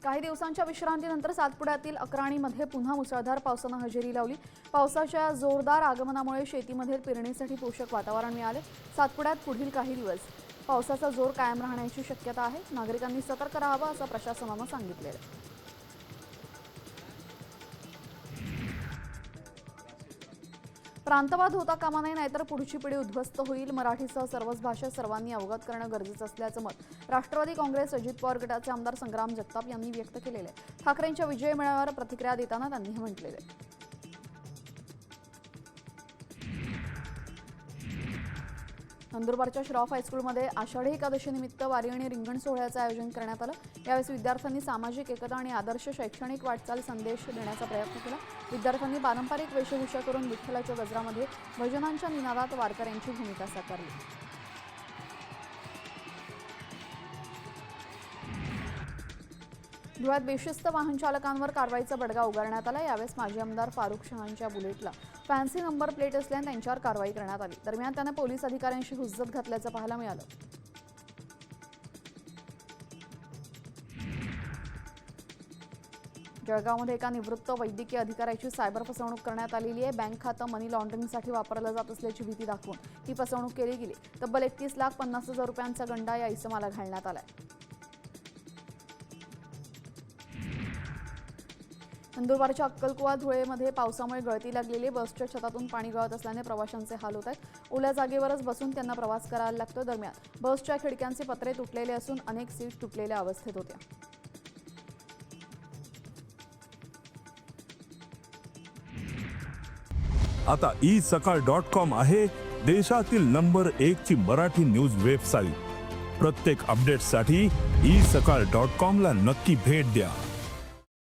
काही दिवसांच्या विश्रांतीनंतर सातपुड्यातील अक्राणीमध्ये पुन्हा मुसळधार पावसानं हजेरी लावली। पावसाच्या जोरदार आगमनामुळे शेतीमध्ये पेरणीसाठी पोषक वातावरण मिळाले। सातपुड्यात पुढील काही दिवस पावसाचा जोर कायम राहण्याची शक्यता आहे। नागरिकांनी सतर्क राहावं असं प्रशासनानं सांगितलं आहे। प्रांतवाद होता कामा नये, नाहीतर पुढची पिढी उद्ध्वस्त होईल। मराठीसह सर्वच भाषा सर्वांनी अवगत करणं गरजेचं असल्याचं मत राष्ट्रवादी काँग्रेस अजित पवार गटाचे आमदार संग्राम जगताप यांनी व्यक्त केलेलं आहे। ठाकरेंच्या विजय मेळाव्यावर प्रतिक्रिया देताना त्यांनी हे म्हटलेलं आहे। नंदुरबारच्या श्रॉफ हायस्कूलमध्ये आषाढी एकादशीनिमित्त वारी आणि रिंगण सोहळ्याचं आयोजन करण्यात आलं। यावेळी विद्यार्थ्यांनी सामाजिक एकता आणि आदर्श शैक्षणिक वाटचाल संदेश देण्याचा प्रयत्न केला। विद्यार्थ्यांनी पारंपरिक वेशभूषा करून विठ्ठलाच्या गजरामध्ये भजनांच्या निनादात वारकऱ्यांची भूमिका साकारली। धुळ्यात बेशिस्त वाहन चालकांवर कारवाईचा बडगा उगारण्यात आला। यावेळी माजी आमदार फारुख शहांच्या बुलेटला फॅन्सी नंबर प्लेट असल्याने त्यांच्यावर कारवाई करण्यात आली। दरम्यान त्याने पोलीस अधिकाऱ्यांशी हुज्जत घातल्याचं पाहायला मिळालं। जळगावमध्ये एका निवृत्त वैद्यकीय अधिकाऱ्याची सायबर फसवणूक करण्यात आलेली आहे। बँक खातं मनी लॉन्ड्रिंगसाठी वापरलं जात असल्याची भीती दाखवून ही फसवणूक केली गेली। तब्बल 31,50,000 रुपयांचा गंडा या इसमाला घालण्यात आलाय। नंदुरबारच्या अक्कलकुवा धुळेमध्ये पावसामुळे गळती लागलेली बसच्या छतातून पाणी गळत असल्याने प्रवाशांचे हाल होत आहेत। ओल्या जागेवरच बसून त्यांना प्रवास करायला लागतो। दरम्यान बसच्या खिडक्यांचे पत्रे तुटलेले असून अनेक सीट तुटलेल्या अवस्थेत होत्या। आता isakal.com आहे देशातील नंबर 1 ची मराठी न्यूज वेबसाईट। प्रत्येक अपडेटसाठी isakal.com ला नक्की भेट द्या।